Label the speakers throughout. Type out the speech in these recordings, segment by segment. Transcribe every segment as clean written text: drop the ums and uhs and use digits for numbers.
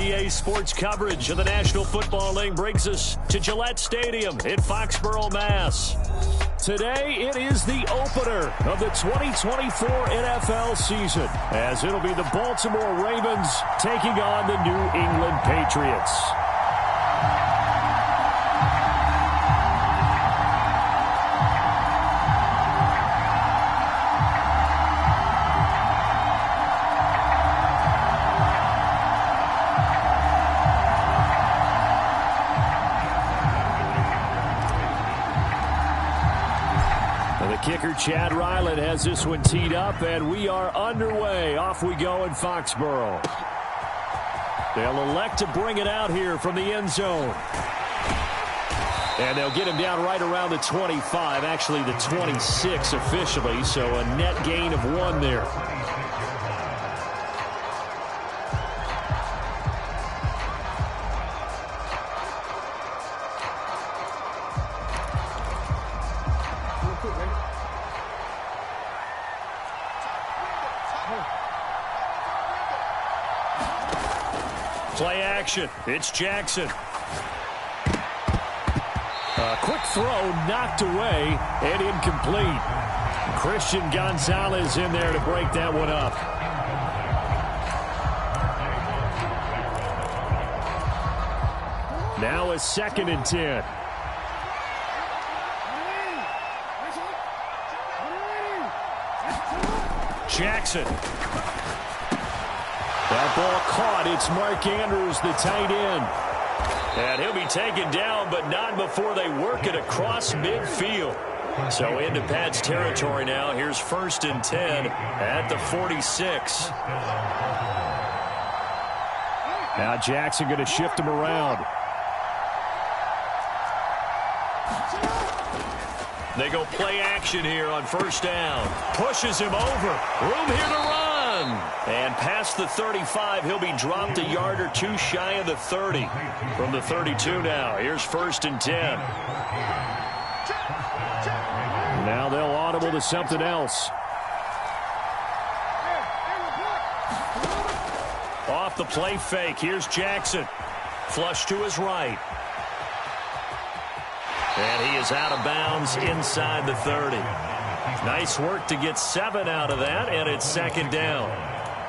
Speaker 1: NBA sports coverage of the National Football League brings us to Gillette Stadium in Foxborough, Mass. Today, it is the opener of the 2024 NFL season, as it'll be the Baltimore Ravens taking on the New England Patriots. Kicker Chad Ryland has this one teed up, and we are underway. Off we go in Foxborough. They'll elect to bring it out here from the end zone. And they'll get him down right around the 25, actually the 26 officially, so a net gain of 1 there. Play action. It's Jackson. A quick throw knocked away and incomplete. Christian Gonzalez in there to break that one up. Now a 2nd and 10. Jackson. That ball caught. It's Mark Andrews, the tight end. And he'll be taken down, but not before they work it across midfield. So into Pat's territory now. Here's 1st and 10 at the 46. Now Jackson going to shift him around. They go play action here on 1st down. Pushes him over. Room here to run. And past the 35, he'll be dropped a yard or 2 shy of the 30. From the 32 now. Here's 1st and 10. Now they'll audible to something else. Off the play fake. Here's Jackson. Flush to his right. And he is out of bounds inside the 30. Nice work to get 7 out of that, and it's 2nd down.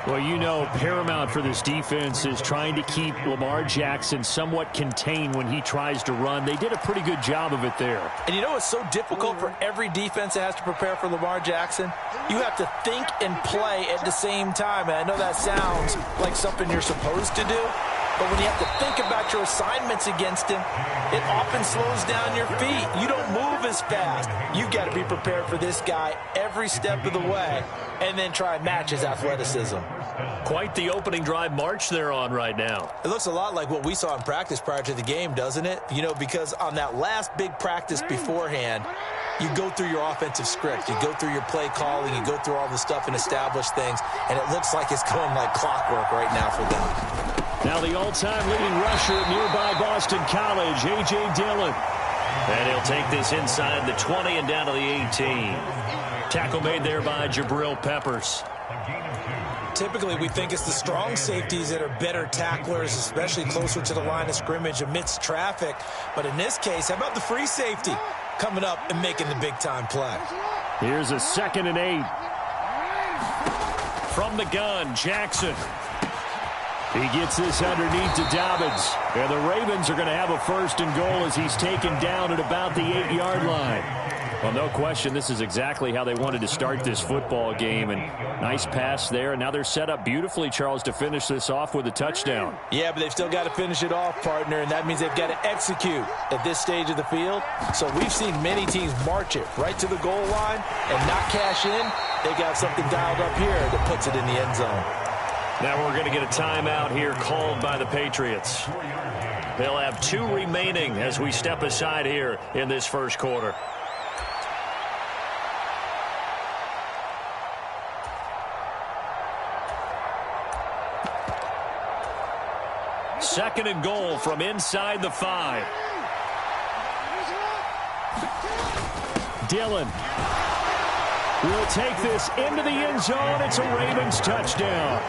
Speaker 1: Well, you know, paramount for this defense is trying to keep Lamar Jackson somewhat contained when he tries to run. They did a pretty good job of it there.
Speaker 2: And you know it's so difficult for every defense that has to prepare for Lamar Jackson? You have to think and play at the same time. And I know that sounds like something you're supposed to do. But when you have to think about your assignments against him, it often slows down your feet. You don't move as fast. You've got to be prepared for this guy every step of the way and then try and match his athleticism.
Speaker 1: Quite the opening drive march they're on right now.
Speaker 2: It looks a lot like what we saw in practice prior to the game, doesn't it? You know, because on that last big practice beforehand, you go through your offensive script. You go through your play calling. You go through all the stuff and establish things. And it looks like it's going like clockwork right now for them.
Speaker 1: Now the all-time leading rusher at nearby Boston College, A.J. Dillon. And he'll take this inside the 20 and down to the 18. Tackle made there by Jabril Peppers.
Speaker 3: Typically, we think it's the strong safeties that are better tacklers, especially closer to the line of scrimmage amidst traffic. But in this case, how about the free safety coming up and making the big-time play?
Speaker 1: Here's a 2nd and 8. From the gun, Jackson. He gets this underneath to Dobbins. And the Ravens are going to have a 1st and goal as he's taken down at about the 8-yard line. Well, no question, this is exactly how they wanted to start this football game. And nice pass there. And now they're set up beautifully, Charles, to finish this off with a touchdown.
Speaker 3: Yeah, but they've still got to finish it off, partner. And that means they've got to execute at this stage of the field. So we've seen many teams march it right to the goal line and not cash in. They got something dialed up here that puts it in the end zone.
Speaker 1: Now we're going to get a timeout here called by the Patriots. They'll have 2 remaining as we step aside here in this 1st quarter. Second and goal from inside the 5. Dillon will take this into the end zone. It's a Ravens touchdown.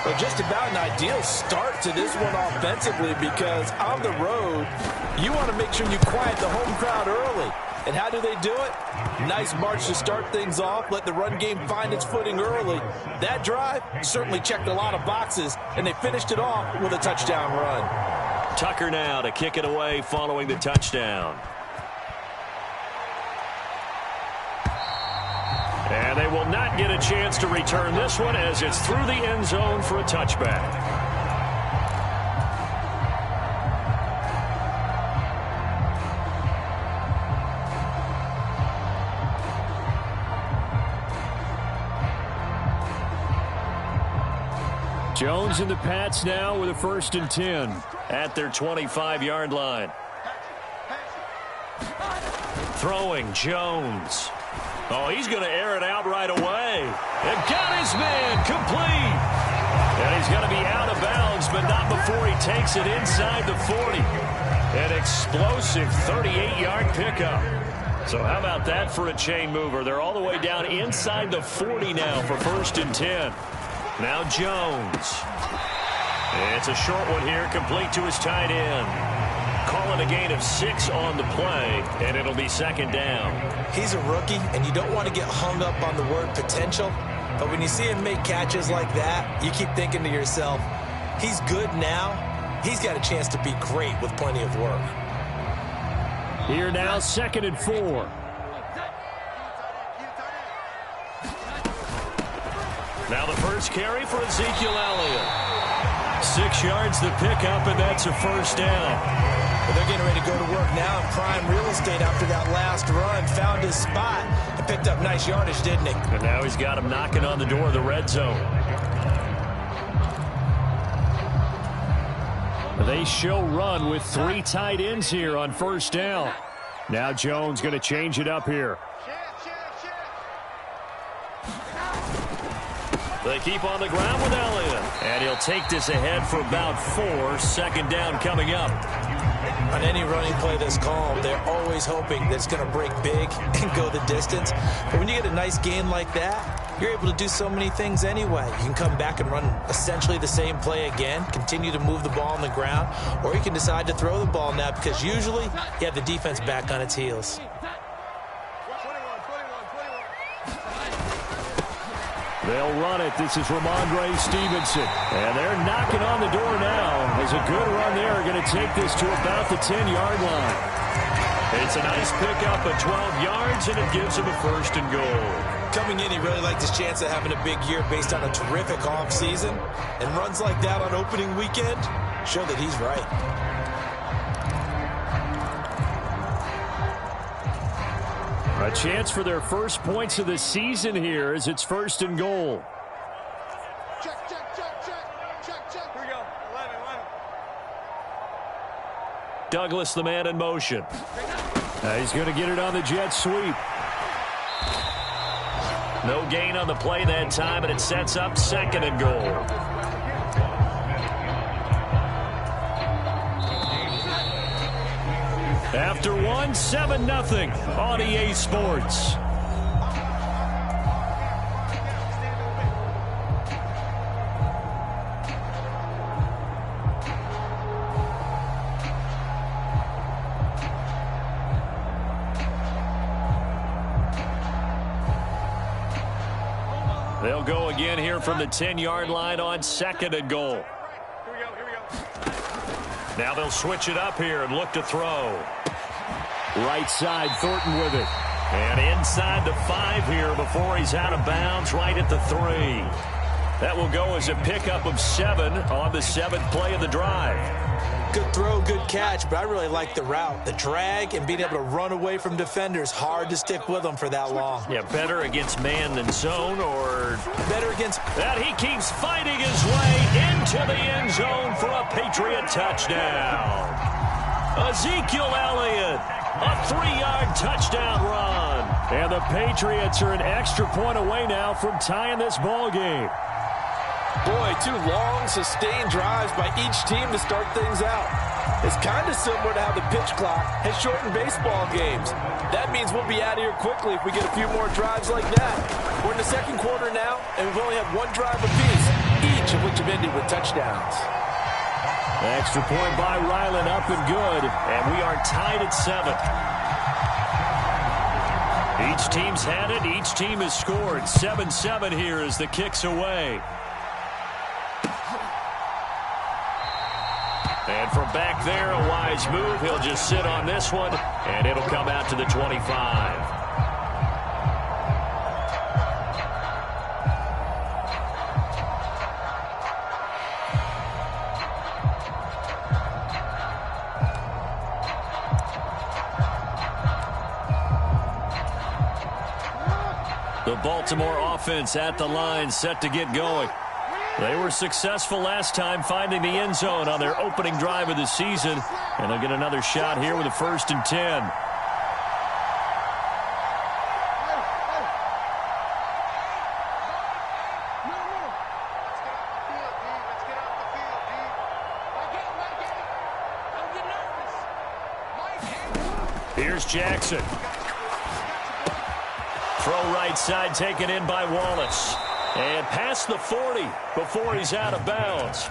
Speaker 3: Well, just about an ideal start to this one offensively, because on the road, you want to make sure you quiet the home crowd early. And how do they do it? Nice march to start things off. Let the run game find its footing early. That drive certainly checked a lot of boxes, and they finished it off with a touchdown run.
Speaker 1: Tucker now to kick it away following the touchdown. And they will not get a chance to return this one as it's through the end zone for a touchback. Jones and the Pats now with a 1st and 10 at their 25-yard line. Throwing Jones. Oh, he's going to air it out right away. And got his man complete. And he's going to be out of bounds, but not before he takes it inside the 40. An explosive 38-yard pickup. So how about that for a chain mover? They're all the way down inside the 40 now for 1st and 10. Now Jones. It's a short one here, complete to his tight end. Call it a gain of 6 on the play, and it'll be 2nd down.
Speaker 3: He's a rookie, and you don't want to get hung up on the word potential. But when you see him make catches like that, you keep thinking to yourself, he's good now. He's got a chance to be great with plenty of work.
Speaker 1: Here now, 2nd and 4. Now the first carry for Ezekiel Elliott. 6 yards the pickup, and that's a 1st down.
Speaker 3: Well, they're getting ready to go to work now in prime real estate after that last run. Found his spot and picked up nice yardage, didn't he?
Speaker 1: And now he's got him knocking on the door of the red zone. They show run with 3 tight ends here on 1st down. Now Jones going to change it up here. They keep on the ground with Elliott. And he'll take this ahead for about 4. 2nd down coming up.
Speaker 3: On any running play that's called, they're always hoping that it's going to break big and go the distance. But when you get a nice gain like that, you're able to do so many things anyway. You can come back and run essentially the same play again, continue to move the ball on the ground, or you can decide to throw the ball now because usually you have the defense back on its heels.
Speaker 1: They'll run it. This is Ramondre Stevenson. And they're knocking on the door now. There's a good run there. Going to take this to about the 10-yard line. It's a nice pickup of 12 yards, and it gives him a 1st and goal.
Speaker 3: Coming in, he really liked his chance of having a big year based on a terrific offseason. And runs like that on opening weekend show that he's right.
Speaker 1: A chance for their first points of the season here as it's 1st and goal.
Speaker 4: Check. Here we go. 11.
Speaker 1: Douglas, the man in motion. He's going to get it on the jet sweep. No gain on the play that time, and it sets up 2nd and goal. After 1, 7-0 on EA Sports. They'll go again here from the 10-yard line on 2nd and goal.
Speaker 4: Here we go.
Speaker 1: Now they'll switch it up here and look to throw. Right side, Thornton with it. And inside the 5 here before he's out of bounds, right at the 3. That will go as a pickup of 7 on the 7th play of the drive.
Speaker 3: Good throw, good catch, but I really like the route. The drag and being able to run away from defenders. Hard to stick with them for that long.
Speaker 1: Yeah, better against man than zone, or
Speaker 3: better against...
Speaker 1: That he keeps fighting his way into the end zone for a Patriot touchdown. Ezekiel Elliott, a 3-yard touchdown run. And the Patriots are an extra point away now from tying this ball game.
Speaker 3: Boy, 2 long, sustained drives by each team to start things out. It's kind of similar to how the pitch clock has shortened baseball games. That means we'll be out of here quickly if we get a few more drives like that. We're in the second quarter now, and we've only had 1 drive apiece, each of which have ended with touchdowns.
Speaker 1: Extra point by Ryland, up and good, and we are tied at 7. Each team's had it. Each team has scored. 7-7 here as the kick's away. And from back there, a wise move. He'll just sit on this one, and it'll come out to the 25. The Baltimore offense at the line, set to get going. They were successful last time finding the end zone on their opening drive of the season, and they'll get another shot here with a 1st and 10. Here's Jackson. Throw right side taken in by Wallace. And past the 40 before he's out of bounds.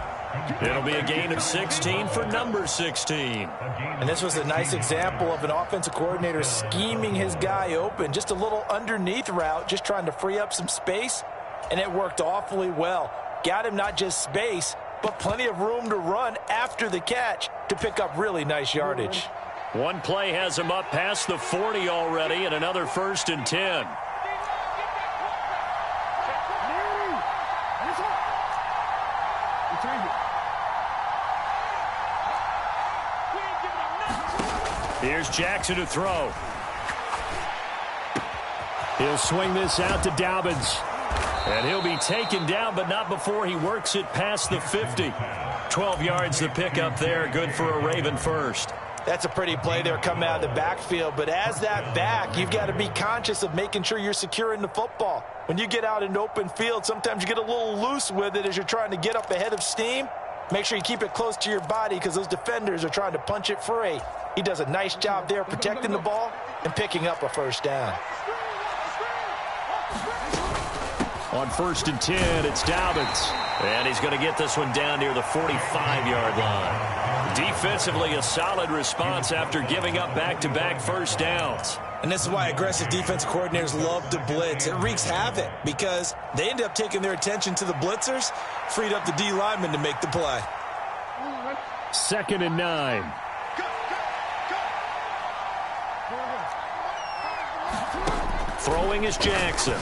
Speaker 1: It'll be a gain of 16 for number 16.
Speaker 3: And this was a nice example of an offensive coordinator scheming his guy open. Just a little underneath route, just trying to free up some space. And it worked awfully well. Got him not just space, but plenty of room to run after the catch to pick up really nice yardage.
Speaker 1: One play has him up past the 40 already, and another 1st and 10. Here's Jackson to throw. He'll swing this out to Dobbins. And he'll be taken down, but not before he works it past the 50. 12 yards the pickup there, good for a Raven first.
Speaker 3: That's a pretty play there coming out of the backfield. But as that back, you've got to be conscious of making sure you're securing the football. When you get out in open field, sometimes you get a little loose with it as you're trying to get up ahead of steam. Make sure you keep it close to your body because those defenders are trying to punch it free. He does a nice job there protecting the ball and picking up a 1st down.
Speaker 1: On 1st and 10, it's Dobbins. And he's going to get this one down near the 45-yard line. Defensively, a solid response after giving up back-to-back 1st downs.
Speaker 3: And this is why aggressive defensive coordinators love to blitz. It wreaks havoc because they end up taking their attention to the blitzers, freed up the D lineman to make the play.
Speaker 1: 2nd and 9. Throwing is Jackson.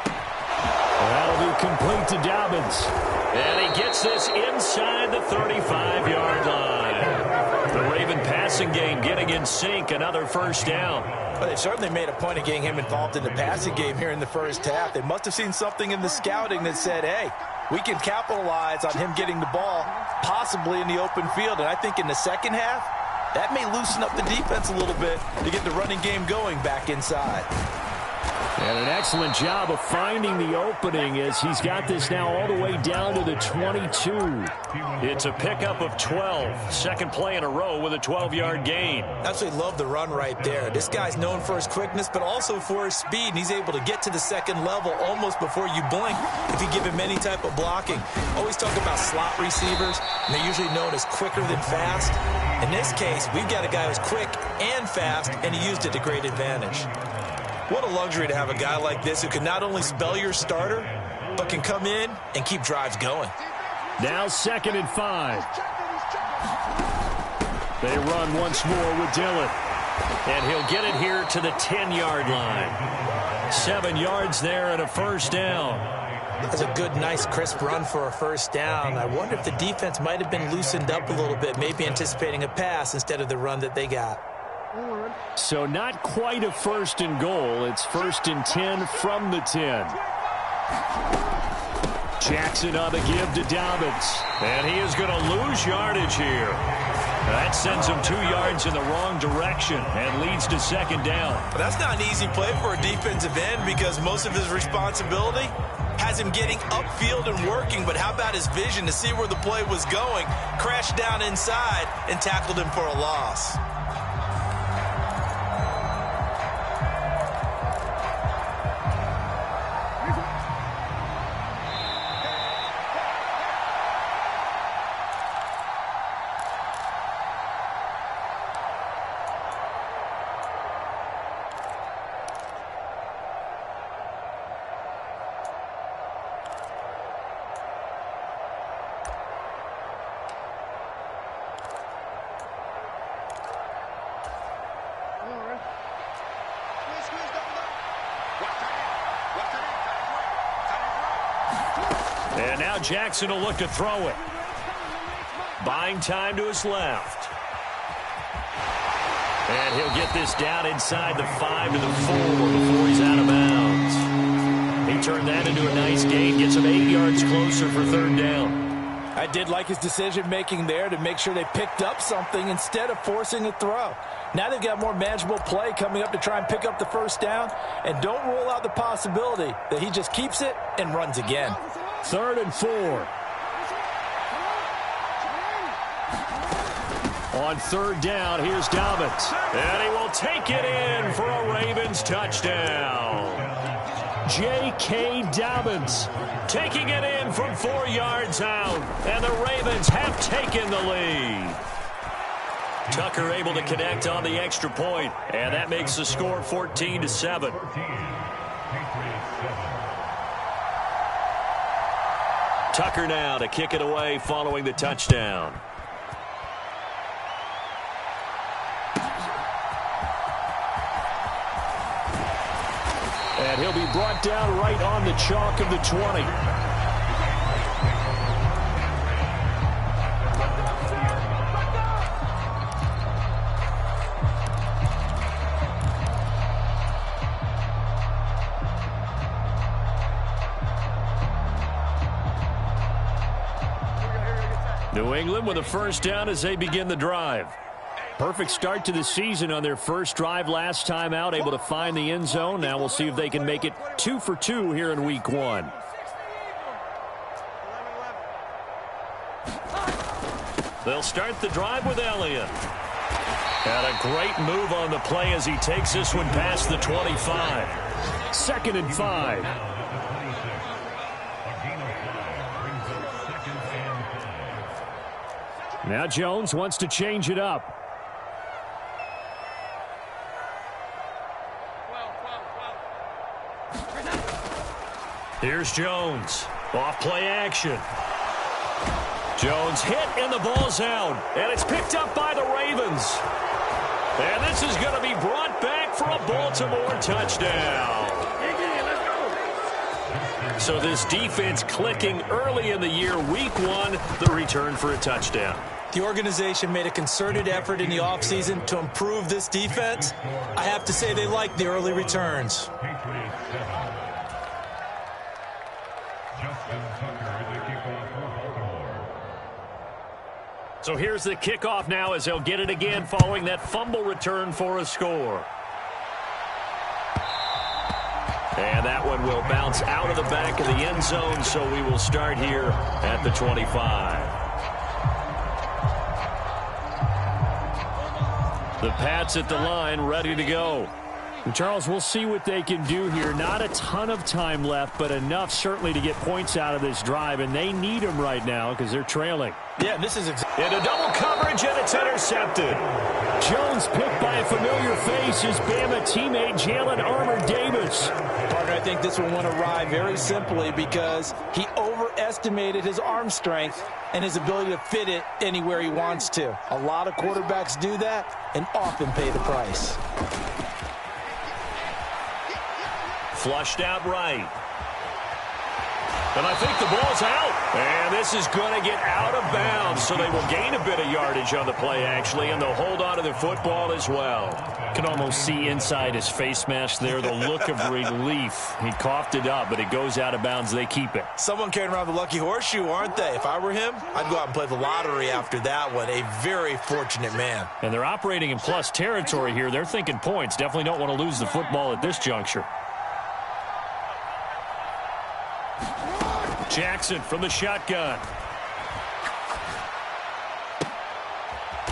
Speaker 1: That'll be complete to Dobbins. And he gets this inside the 35-yard line. The Raven passing game getting in sync, another 1st down.
Speaker 3: Well, they certainly made a point of getting him involved in the passing game here in the 1st half. They must have seen something in the scouting that said, hey, we can capitalize on him getting the ball, possibly in the open field. And I think in the 2nd half, that may loosen up the defense a little bit to get the running game going back inside.
Speaker 1: And an excellent job of finding the opening as he's got this now all the way down to the 22. It's a pickup of 12. Second play in a row with a 12-yard gain.
Speaker 3: Absolutely love the run right there. This guy's known for his quickness, but also for his speed. And he's able to get to the 2nd level almost before you blink if you give him any type of blocking. Always talk about slot receivers, and they're usually known as quicker than fast. In this case, we've got a guy who's quick and fast, and he used it to great advantage. What a luxury to have a guy like this who can not only spell your starter, but can come in and keep drives going.
Speaker 1: Now 2nd and 5. They run once more with Dillon. And he'll get it here to the 10-yard line. 7 yards there and a 1st down.
Speaker 3: That's a good, nice, crisp run for a 1st down. I wonder if the defense might have been loosened up a little bit, maybe anticipating a pass instead of the run that they got.
Speaker 1: So not quite a 1st and goal. It's 1st and 10 from the 10. Jackson on the give to Dobbins. And he is going to lose yardage here. That sends him 2 yards in the wrong direction and leads to 2nd down.
Speaker 3: But that's not an easy play for a defensive end because most of his responsibility
Speaker 2: has him getting upfield and working, but how about his vision to see where the play was going? Crashed down inside and tackled him for a loss.
Speaker 1: And now Jackson will look to throw it. Buying time to his left. And he'll get this down inside the 5 to the 4 before he's out of bounds. He turned that into a nice gain, gets him 8 yards closer for third down.
Speaker 3: I did like his decision-making there to make sure they picked up something instead of forcing a throw. Now they've got more manageable play coming up to try and pick up the first down. And don't rule out the possibility that he just keeps it and runs again.
Speaker 1: 3rd and 4. On 3rd down, here's Dobbins. And he will take it in for a Ravens touchdown. J.K. Dobbins taking it in from 4 yards out. And the Ravens have taken the lead. Tucker able to connect on the extra point. And that makes the score 14-7. Tucker now to kick it away following the touchdown. And he'll be brought down right on the chalk of the 20. New England with a first down as they begin the drive. Perfect start to the season on their first drive last time out, able to find the end zone. Now we'll see if they can make it 2 for 2 here in week 1. They'll start the drive with Elliott. And a great move on the play as he takes this one past the 25. 2nd and 5. Now Jones wants to change it up. Here's Jones. Off play action. Jones hit and the ball's out. And it's picked up by the Ravens. And this is going to be brought back for a Baltimore touchdown. So this defense clicking early in the year, week 1, the return for a touchdown.
Speaker 2: The organization made a concerted effort in the offseason to improve this defense. I have to say they like the early returns.
Speaker 1: So here's the kickoff now as they'll get it again following that fumble return for a score. And that one will bounce out of the back of the end zone, so we will start here at the 25. The Pats at the line, ready to go. And Charles, we'll see what they can do here. Not a ton of time left, but enough certainly to get points out of this drive, and they need them right now because they're trailing.
Speaker 2: Yeah, this is
Speaker 1: into double coverage, and it's intercepted. Jones picked by a familiar face, his Bama teammate Jalen Armour-Davis.
Speaker 3: Partner, I think this one went awry very simply because he overestimated his arm strength and his ability to fit it anywhere he wants to. A lot of quarterbacks do that and often pay the price.
Speaker 1: Flushed out right. And I think the ball's out. And this is going to get out of bounds, so they will gain a bit of yardage on the play, actually, and they'll hold on to the football as well. Can almost see inside his face mask there the look of relief. He coughed it up, but it goes out of bounds. They keep it.
Speaker 2: Someone carrying around the lucky horseshoe, aren't they? If I were him, I'd go out and play the lottery after that one. A very fortunate man.
Speaker 1: And they're operating in plus territory here. They're thinking points. Definitely don't want to lose the football at this juncture. Jackson from the shotgun.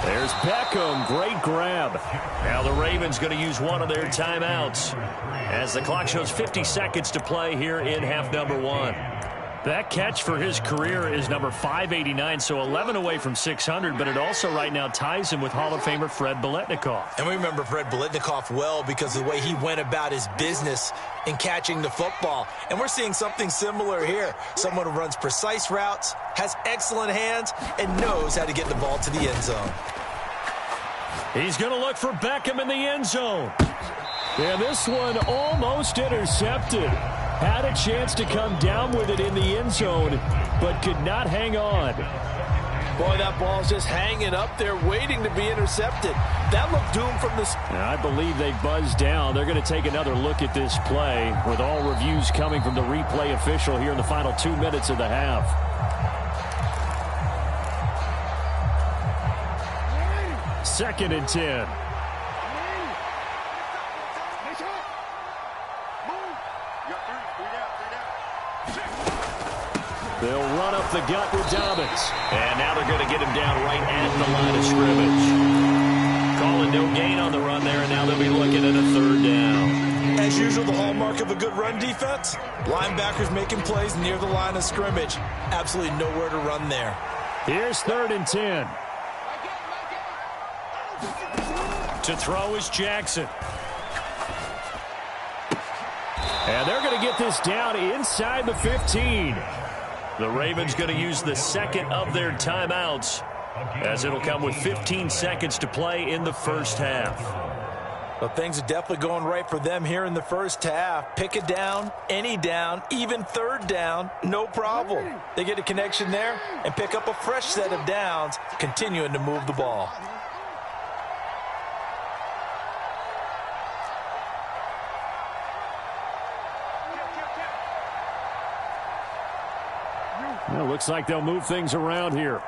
Speaker 1: There's Beckham. Great grab. Now the Ravens going to use one of their timeouts as the clock shows 50 seconds to play here in half number 1. That catch for his career is number 589, so 11 away from 600, but it also right now ties him with Hall of Famer Fred Biletnikoff.
Speaker 3: And we remember Fred Biletnikoff well because of the way he went about his business in catching the football. And we're seeing something similar here. Someone who runs precise routes, has excellent hands, and knows how to get the ball to the end zone.
Speaker 1: He's going to look for Beckham in the end zone. And this one almost intercepted. Had a chance to come down with it in the end zone, but could not hang on.
Speaker 2: Boy, that ball's just hanging up there waiting to be intercepted. That looked doomed from the...
Speaker 1: I believe they buzzed down. They're going to take another look at this play with all reviews coming from the replay official here in the final 2 minutes of the half. Second and 10. They'll run up the gut with Dobbins. And now they're going to get him down right at the line of scrimmage. Calling no gain on the run there, and now they'll be looking at a third down.
Speaker 3: As usual, the hallmark of a good run defense, linebackers making plays near the line of scrimmage. Absolutely nowhere to run there.
Speaker 1: Here's third and 10. To throw is Jackson. And they're going to get this down inside the 15. The Ravens going to use the second of their timeouts as it'll come with 15 seconds to play in the first half.
Speaker 2: Well, things are definitely going right for them here in the first half. Pick a down, any down, even third down, no problem. They get a connection there and pick up a fresh set of downs, continuing to move the ball.
Speaker 1: Well, looks like they'll move things around here.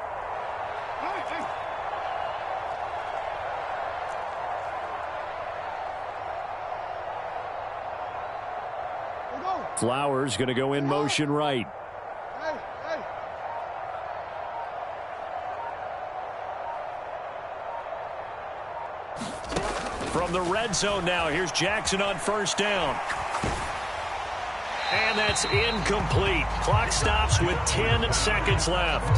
Speaker 1: Flowers going to go in motion right. From the red zone now, here's Jackson on first down. And that's incomplete. Clock stops with 10 seconds left.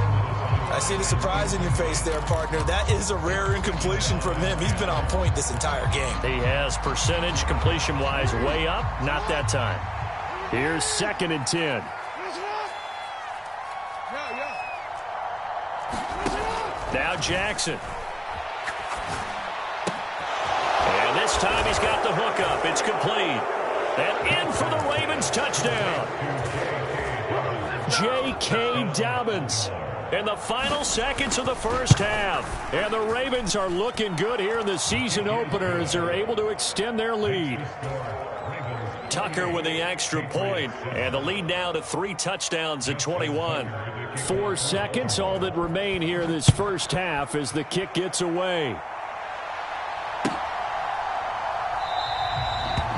Speaker 3: I see the surprise in your face there, partner. That is a rare incompletion from him. He's been on point this entire game.
Speaker 1: He has percentage completion-wise way up. Not that time. Here's second and 10. Now Jackson. And this time he's got the hook up. It's complete. And in for the Ravens touchdown. J.K. Dobbins in the final seconds of the first half. And the Ravens are looking good here in the season opener as they're able to extend their lead. Tucker with the extra point, and the lead now to 3 touchdowns at 21. 4 seconds, all that remain here in this first half as the kick gets away.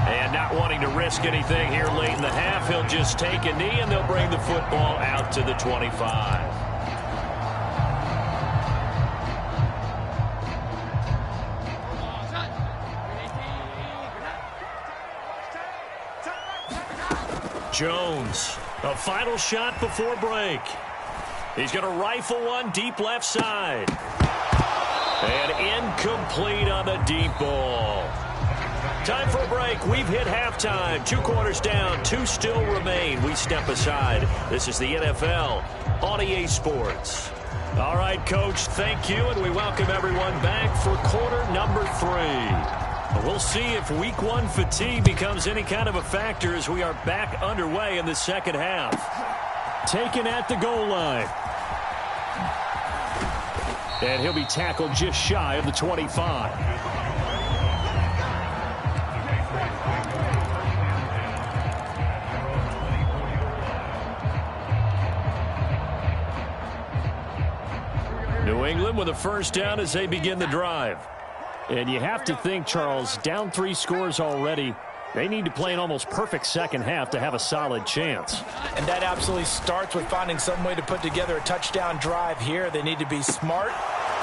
Speaker 1: And not wanting to risk anything here late in the half, he'll just take a knee, and they'll bring the football out to the 25. Jones, a final shot before break. He's going to rifle one deep left side. And incomplete on the deep ball. Time for a break. We've hit halftime. 2 quarters down. 2 still remain. We step aside. This is the NFL on EA Sports. All right, Coach, thank you, and we welcome everyone back for quarter number 3. We'll see if week 1 fatigue becomes any kind of a factor as we are back underway in the second half. Taken at the goal line. And he'll be tackled just shy of the 25. New England with a first down as they begin the drive. And you have to think, Charles, down 3 scores already. They need to play an almost perfect second half to have a solid chance.
Speaker 2: And that absolutely starts with finding some way to put together a touchdown drive here. They need to be smart,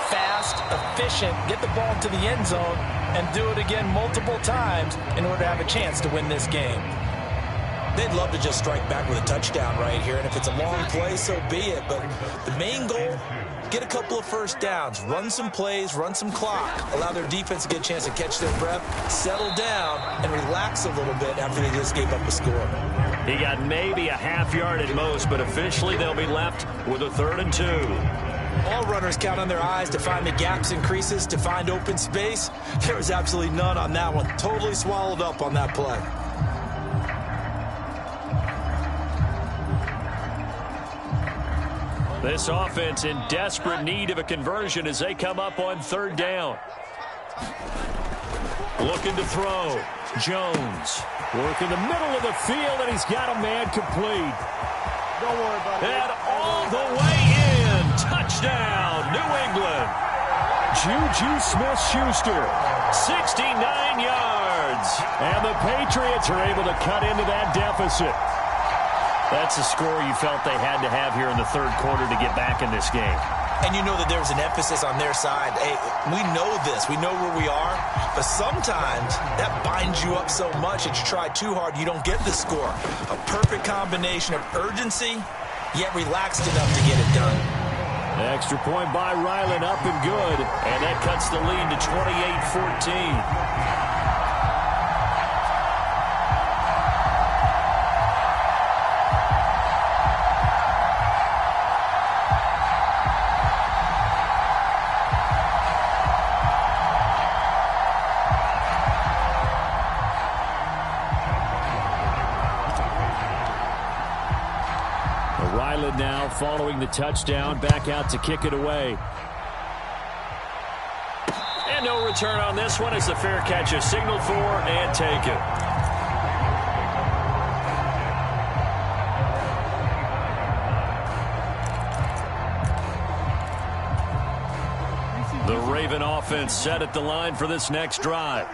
Speaker 2: fast, efficient, get the ball to the end zone, and do it again multiple times in order to have a chance to win this game.
Speaker 3: They'd love to just strike back with a touchdown right here, and if it's a long play, so be it. But the main goal, get a couple of first downs, run some plays, run some clock, allow their defense to get a chance to catch their breath, settle down, and relax a little bit after they just gave up a score.
Speaker 1: He got maybe a half yard at most, but officially they'll be left with a 3rd and 2.
Speaker 3: All runners count on their eyes to find the gaps and creases, to find open space. There was absolutely none on that one. Totally swallowed up on that play.
Speaker 1: This offense in desperate need of a conversion as they come up on 3rd down. Looking to throw. Jones working the middle of the field, and he's got a man complete.
Speaker 4: Don't worry about it.
Speaker 1: And all the way in. Touchdown, New England. Juju Smith-Schuster, 69 yards. And the Patriots are able to cut into that deficit. That's a score you felt they had to have here in the 3rd quarter to get back in this game.
Speaker 3: And you know that there's an emphasis on their side. Hey, we know this. We know where we are. But sometimes that binds you up so much that you try too hard, you don't get the score. A perfect combination of urgency, yet relaxed enough to get it done.
Speaker 1: Extra point by Ryland, up and good. And that cuts the lead to 28-14. Ryland now following the touchdown, back out to kick it away. And no return on this one as the fair catch is signaled for and taken. The Raven offense set at the line for this next drive.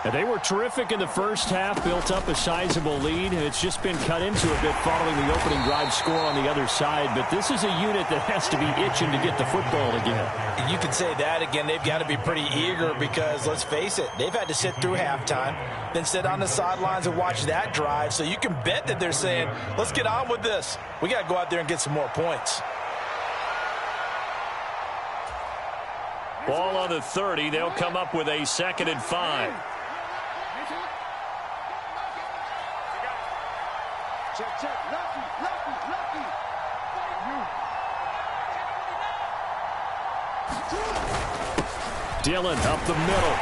Speaker 1: And they were terrific in the first half, built up a sizable lead. It's just been cut into a bit following the opening drive score on the other side. But this is a unit that has to be itching to get the football again.
Speaker 2: You can say that again. They've got to be pretty eager because, let's face it, they've had to sit through halftime, then sit on the sidelines and watch that drive. So you can bet that they're saying, let's get on with this. We got to go out there and get some more points.
Speaker 1: Ball on the 30. They'll come up with a 2nd and 5.
Speaker 4: Check, check. Lucky, lucky, lucky.
Speaker 1: Dillon up the middle.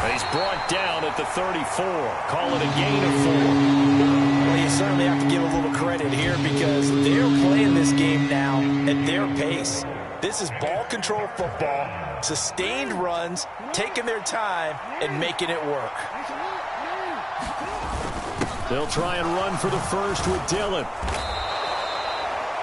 Speaker 1: He's brought down at the 34. Call it a gain of 4.
Speaker 2: Well, you certainly have to give a little credit here because they're playing this game now at their pace. This is ball control football, sustained runs, taking their time, and making it work.
Speaker 1: They'll try and run for the first with Dillon.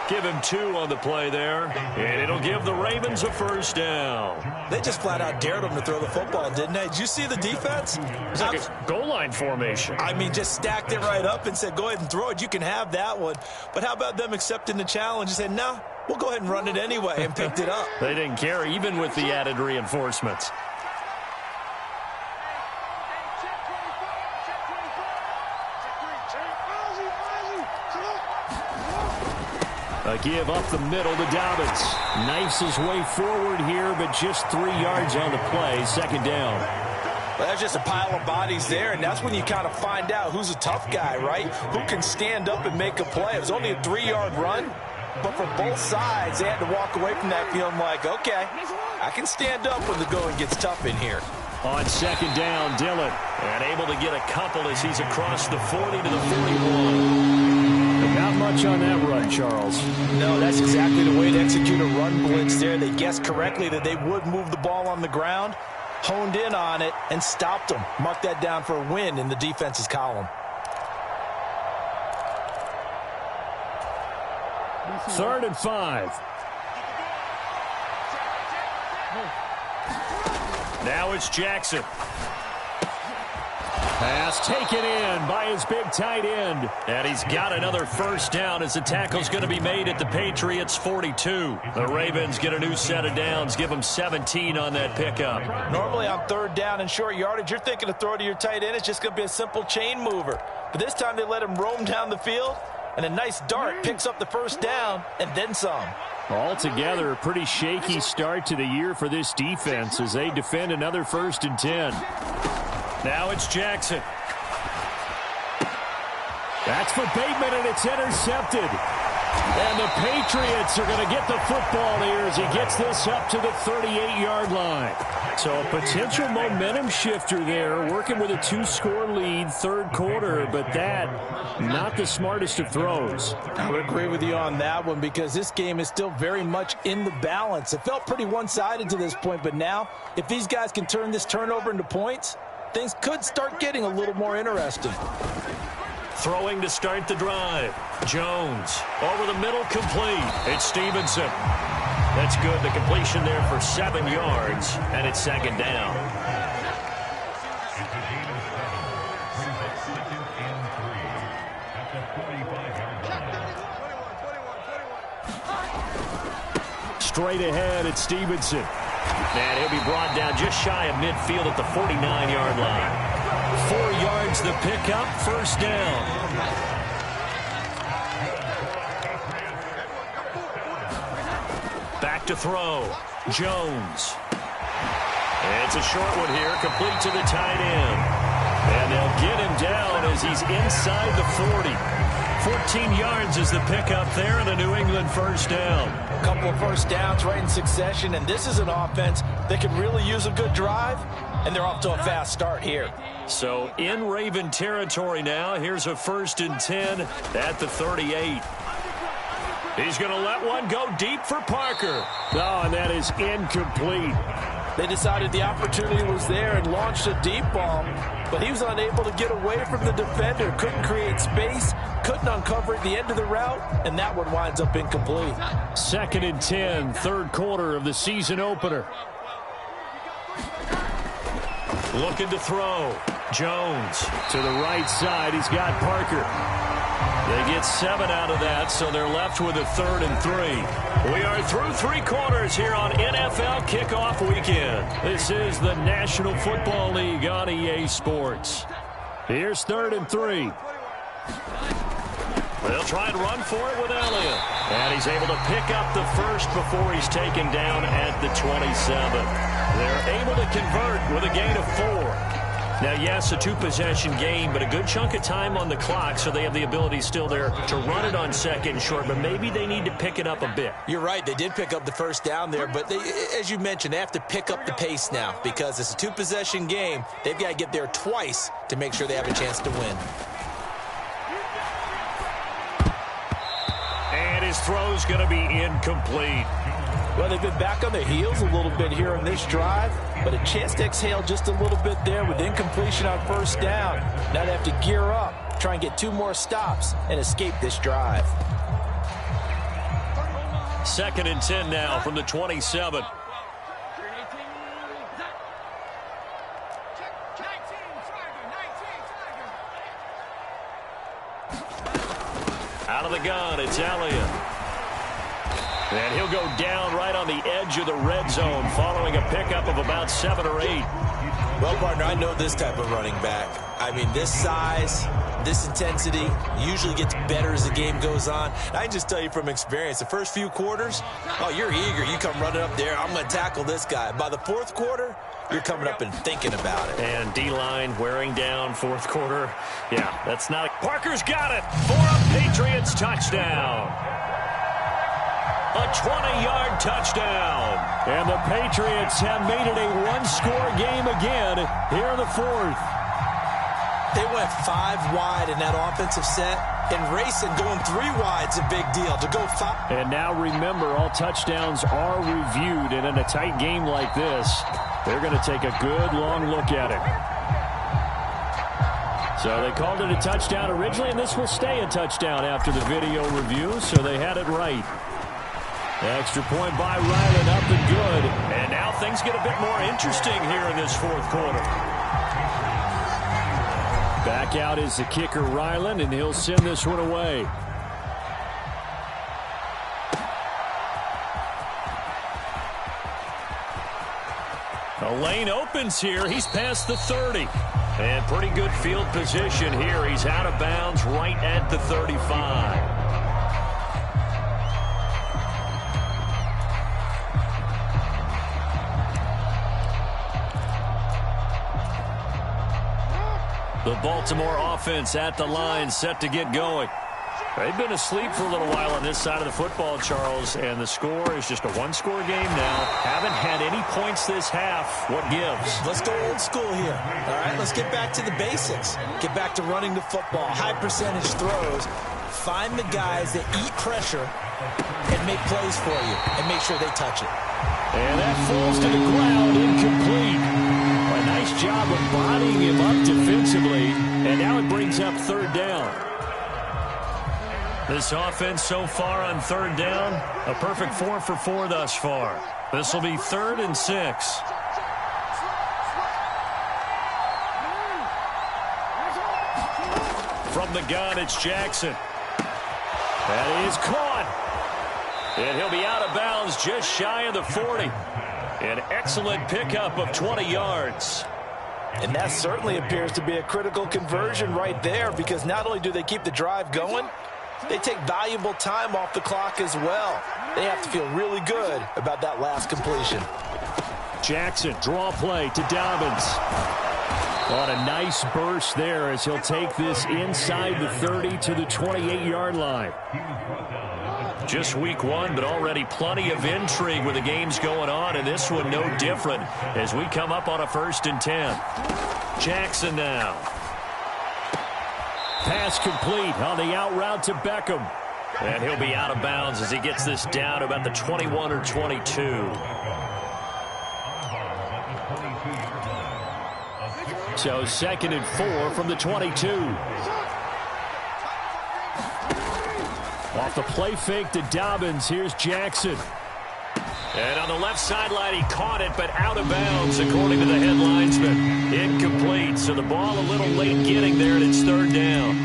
Speaker 1: Give him 2 on the play there, and it'll give the Ravens a 1st down.
Speaker 3: They just flat out dared them to throw the football, didn't they? Did you see the defense?
Speaker 1: It's like a goal line formation.
Speaker 3: I mean, just stacked it right up and said, go ahead and throw it. You can have that one. But how about them accepting the challenge and saying, no, we'll go ahead and run it anyway, and picked it up.
Speaker 1: They didn't care, even with the added reinforcements. A give up the middle to Dobbins. Knifes his way forward here, but just 3 yards on the play. 2nd down.
Speaker 2: Well, that's just a pile of bodies there, and that's when you kind of find out who's a tough guy, right? Who can stand up and make a play. It was only a 3-yard run, but for both sides, they had to walk away from that feeling like, okay, I can stand up when the going gets tough in here.
Speaker 1: On 2nd down, Dillon, and able to get a couple as he's across the 40 to the 41. Not much on that run, Charles.
Speaker 2: No, that's exactly the way to execute a run blitz there. They guessed correctly that they would move the ball on the ground, honed in on it, and stopped them. Mark that down for a win in the defense's column.
Speaker 1: 3rd and 5. Now it's Jackson. Pass Pass taken in by his big tight end. And he's got another first down as the tackle's going to be made at the Patriots 42. The Ravens get a new set of downs, give them 17 on that pickup.
Speaker 2: Normally on third down and short yardage, you're thinking to throw to your tight end. It's just going to be a simple chain mover. But this time they let him roam down the field, and a nice dart picks up the first down and then some.
Speaker 1: Altogether, a pretty shaky start to the year for this defense as they defend another 1st and 10. Now it's Jackson. That's for Bateman, and it's intercepted. And the Patriots are going to get the football here as he gets this up to the 38-yard line. So a potential momentum shifter there, working with a 2-score lead, third quarter, but that, not the smartest of throws.
Speaker 3: I would agree with you on that one because this game is still very much in the balance. It felt pretty one-sided to this point, but now, if these guys can turn this turnover into points, things could start getting a little more interesting.
Speaker 1: Throwing to start the drive. Jones over the middle, complete. It's Stevenson. That's good. The completion there for 7 yards, and it's 2nd down. Straight ahead, it's Stevenson. And he'll be brought down just shy of midfield at the 49-yard line. 4 yards the pickup, first down. Back to throw. Jones. It's a short one here, complete to the tight end. And they'll get him down as he's inside the 40. 14 yards is the pickup there, and a New England first down.
Speaker 2: A couple of first downs right in succession, and this is an offense that could really use a good drive, and they're off to a fast start here.
Speaker 1: So in Raven territory now. Here's a 1st and 10 at the 38. He's going to let one go deep for Parker. Oh, and that is incomplete.
Speaker 3: They decided the opportunity was there and launched a deep ball, but he was unable to get away from the defender, couldn't create space, couldn't uncover at the end of the route, and that one winds up incomplete.
Speaker 1: 2nd and 10, third quarter of the season opener. Looking to throw. Jones to the right side. He's got Parker. They get 7 out of that, so they're left with a 3rd and 3. We are through 3 quarters here on NFL Kickoff Weekend. This is the National Football League on EA Sports. Here's 3rd and 3. They'll try and run for it with Elliott. And he's able to pick up the first before he's taken down at the 27. They're able to convert with a gain of 4. Now, yes, a 2-possession game, but a good chunk of time on the clock, so they have the ability still there to run it on 2nd and short, but maybe they need to pick it up a bit.
Speaker 3: You're right. They did pick up the first down there, but they, as you mentioned, they have to pick up the pace now because it's a 2-possession game. They've got to get there twice to make sure they have a chance to win.
Speaker 1: And his throw's going to be incomplete.
Speaker 3: Well, they've been back on their heels a little bit here in this drive, but a chance to exhale just a little bit there with incompletion on first down. Now they have to gear up, try and get 2 more stops, and escape this drive.
Speaker 1: 2nd and 10 now from the 27. Out of the gun, it's Elliott. And he'll go down right on the edge of the red zone following a pickup of about 7 or 8.
Speaker 3: Well, partner, I know this type of running back. I mean, this size, this intensity usually gets better as the game goes on. I can just tell you from experience, the first few quarters, oh, you're eager. You come running up there, I'm going to tackle this guy. By the 4th quarter, you're coming up and thinking about it.
Speaker 1: And D-line wearing down 4th quarter. Yeah, that's not... Parker's got it for a Patriots touchdown. A 20-yard touchdown. And the Patriots have made it a 1-score game again here in the 4th.
Speaker 3: They went 5 wide in that offensive set, and racing going 3 wide's a big deal. To go 5.
Speaker 1: And now remember, all touchdowns are reviewed, and in a tight game like this, they're going to take a good long look at it. So they called it a touchdown originally, and this will stay a touchdown after the video review, so they had it right. Extra point by Ryland, up and good. And now things get a bit more interesting here in this 4th quarter. Back out is the kicker, Ryland, and he'll send this one away. The lane opens here. He's past the 30. And pretty good field position here. He's out of bounds right at the 35. The Baltimore offense at the line, set to get going. They've been asleep for a little while on this side of the football, Charles, and the score is just a one-score game now. Haven't had any points this half. What gives?
Speaker 2: Let's go old school here. All right, let's get back to the basics. Get back to running the football, high-percentage throws. Find the guys that eat pressure and make plays for you and make sure they touch it.
Speaker 1: And that falls to the ground, incomplete. A nice job of bodying him up defensively, and now it brings up third down. This offense so far on third down, a perfect 4 for 4 thus far. This will be 3rd and 6. From the gun, it's Jackson. That is caught. And he'll be out of bounds just shy of the 40. An excellent pickup of 20 yards.
Speaker 2: And that certainly appears to be a critical conversion right there, because not only do they keep the drive going, they take valuable time off the clock as well. They have to feel really good about that last completion.
Speaker 1: Jackson, draw play to Dobbins. What a nice burst there as he'll take this inside the 30 to the 28-yard line. Just week 1, but already plenty of intrigue with the games going on, and this one no different as we come up on a 1st and 10. Jackson now. Pass complete on the out route to Beckham. And he'll be out of bounds as he gets this down about the 21 or 22. So 2nd and 4 from the 22. Off the play fake to Dobbins, here's Jackson. And on the left sideline, he caught it, but out of bounds, according to the head linesman. Incomplete, so the ball a little late getting there, and it's 3rd down.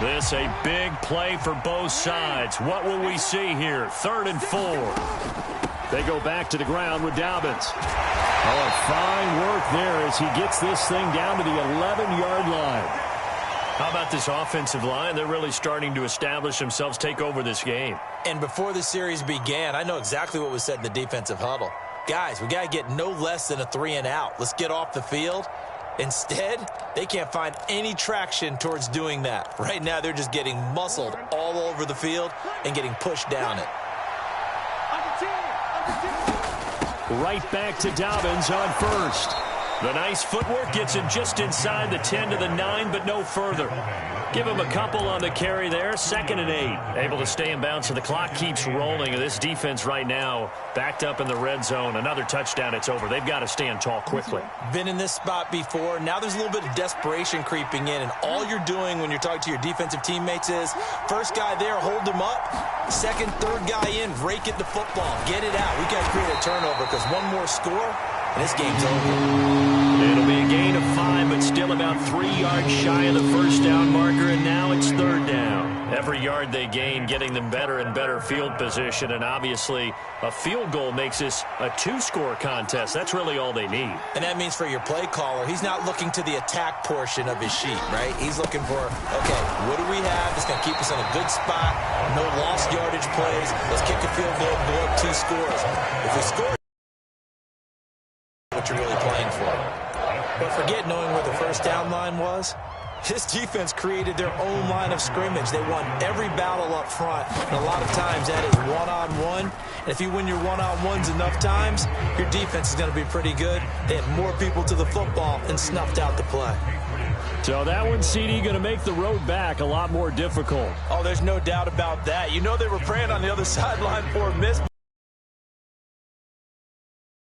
Speaker 1: This a big play for both sides. What will we see here? 3rd and 4. They go back to the ground with Dobbins. Oh, fine work there as he gets this thing down to the 11-yard line. How about this offensive line? They're really starting to establish themselves, take over this game.
Speaker 2: And before the series began, I know exactly what was said in the defensive huddle. Guys, we got to get no less than a 3-and-out. Let's get off the field. Instead, they can't find any traction towards doing that. Right now, they're just getting muscled all over the field and getting pushed down it.
Speaker 1: Right back to Dobbins on 1st. The nice footwork gets him just inside the 10 to the 9, but no further. Give him a couple on the carry there. 2nd and 8. Able to stay in bounds, so the clock keeps rolling. And this defense right now backed up in the red zone. Another touchdown, it's over. They've got to stand tall quickly.
Speaker 2: Been in this spot before. Now there's a little bit of desperation creeping in. And all you're doing when you're talking to your defensive teammates is, first guy there, hold him up. 2nd, 3rd guy in, rake at the football. Get it out. We got to create a turnover because one more score, and this game's over.
Speaker 1: It'll be a gain of 5, but still about 3 yards shy of the 1st down marker, and now it's 3rd down. Every yard they gain getting them better and better field position, and obviously a field goal makes this a 2-score contest. That's really all they need.
Speaker 2: And that means for your play caller, he's not looking to the attack portion of his sheet, right? He's looking for, okay, what do we have that's going to keep us in a good spot? No lost yardage plays. Let's kick a field goal and blow up 2 scores. If we score, what you're really playing for. But forget knowing where the 1st down line was. This defense created their own line of scrimmage. They won every battle up front, and a lot of times that is one-on-one. And if you win your one-on-ones enough times, your defense is going to be pretty good. They had more people to the football and snuffed out the play.
Speaker 1: So that one, CD, going to make the road back a lot more difficult.
Speaker 2: Oh, there's no doubt about that. You know they were praying on the other sideline for a miss.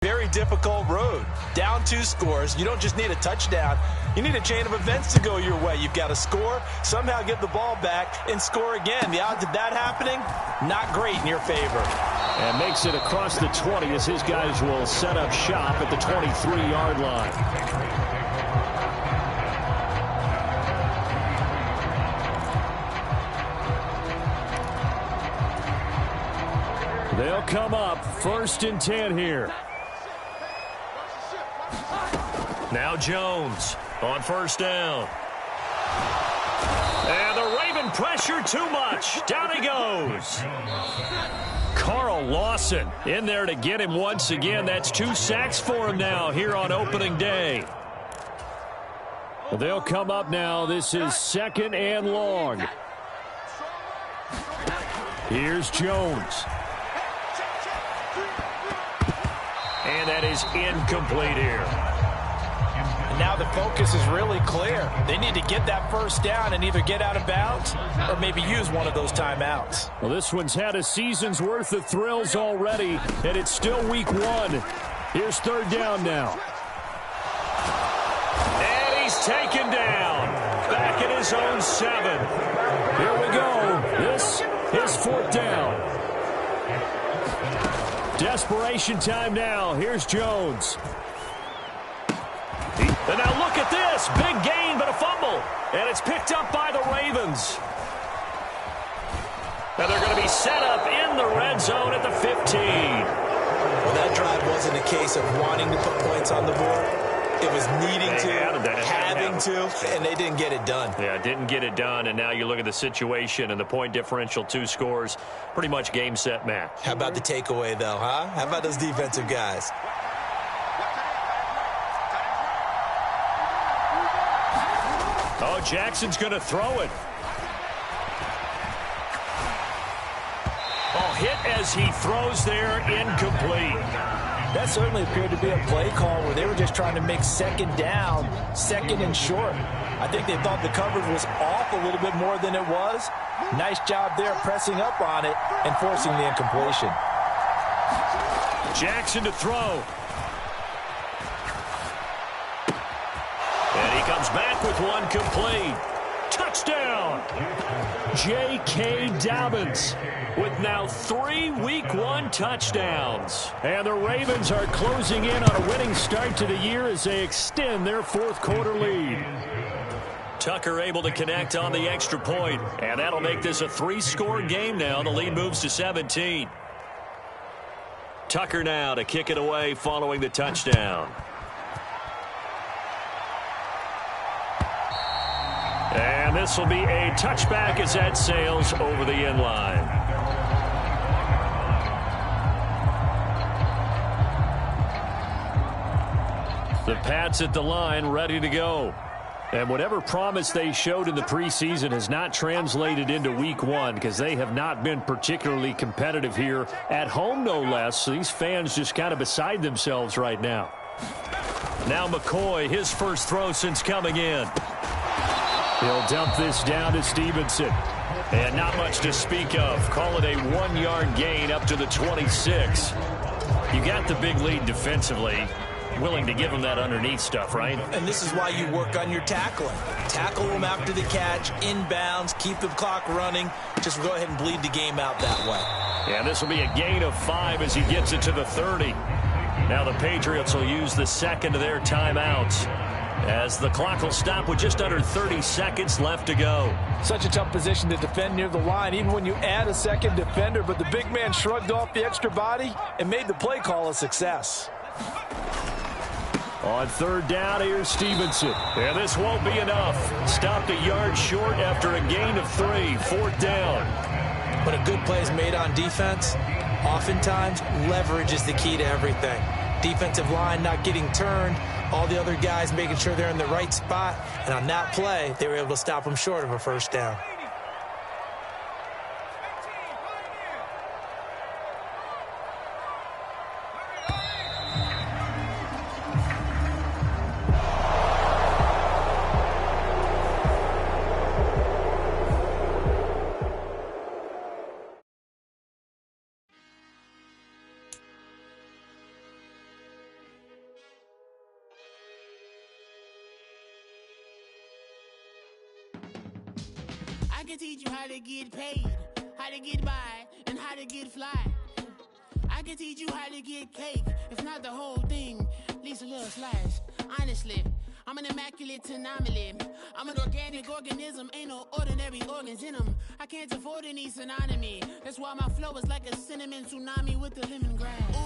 Speaker 2: Very difficult road. Down 2 scores. You don't just need a touchdown. You need a chain of events to go your way. You've got to score, somehow get the ball back, and score again. The odds of that happening, not great in your favor.
Speaker 1: And makes it across the 20 as his guys will set up shop at the 23-yard line. They'll come up 1st and 10 here. Now Jones on 1st down. And the Raven pressure too much. Down he goes. Carl Lawson in there to get him once again. That's 2 sacks for him now here on opening day. They'll come up now. This is 2nd and long. Here's Jones. And that is incomplete here.
Speaker 2: And now the focus is really clear. They need to get that 1st down and either get out of bounds or maybe use one of those timeouts.
Speaker 1: Well, this one's had a season's worth of thrills already, and it's still week 1. Here's 3rd down now. And he's taken down. Back at his own 7. Here we go. This is 4th down. Desperation time now. Here's Jones. And now look at this. Big gain, but a fumble. And it's picked up by the Ravens. Now they're going to be set up in the red zone at the 15.
Speaker 3: Well, that drive wasn't a case of wanting to put points on the board. It was needing having to, and they didn't get it done.
Speaker 1: Yeah, didn't get it done, and now you look at the situation and the point differential, 2 scores, pretty much game, set, match.
Speaker 3: How about the takeaway, though, huh? How about those defensive guys?
Speaker 1: Oh, Jackson's going to throw it. Oh, hit as he throws there, incomplete.
Speaker 2: That certainly appeared to be a play call where they were just trying to make 2nd down, 2nd and short. I think they thought the coverage was off a little bit more than it was. Nice job there pressing up on it and forcing the incompletion.
Speaker 1: Jackson to throw. And he comes back with one complete. Touchdown! J.K. Dobbins with now 3 Week 1 touchdowns. And the Ravens are closing in on a winning start to the year as they extend their 4th quarter lead. Tucker able to connect on the extra point, and that'll make this a 3-score game now. The lead moves to 17. Tucker now to kick it away following the touchdown. And this will be a touchback as that sails over the end line. The Pats at the line ready to go. And whatever promise they showed in the preseason has not translated into week 1 because they have not been particularly competitive here at home, no less. So these fans just kind of beside themselves right now. Now McCoy, his first throw since coming in. He'll dump this down to Stevenson. And not much to speak of. Call it a 1-yard gain up to the 26. You got the big lead defensively. Willing to give them that underneath stuff, right?
Speaker 3: And this is why you work on your tackling. Tackle them after the catch, inbounds, keep the clock running. Just go ahead and bleed the game out that way.
Speaker 1: Yeah, this will be a gain of 5 as he gets it to the 30. Now the Patriots will use the second of their timeouts as the clock will stop with just under 30 seconds left to go.
Speaker 2: Such a tough position to defend near the line, even when you add a second defender. But the big man shrugged off the extra body and made the play call a success.
Speaker 1: On 3rd down, here's Stevenson. And this won't be enough. Stopped a yard short after a gain of 3. 4th down.
Speaker 3: When a good play is made on defense, oftentimes leverage is the key to everything. Defensive line not getting turned, all the other guys making sure they're in the right spot. And on that play, they were able to stop them short of a 1st down.
Speaker 5: I can teach you how to get paid, how to get by, and how to get fly. can teach you how to get cake. If not the whole thing, at least a little slice. Honestly, I'm an immaculate anomaly. I'm an organic organism, ain't no ordinary organs in them. I can't afford any synonymy. That's why my flow is like a cinnamon tsunami with the lemongrass.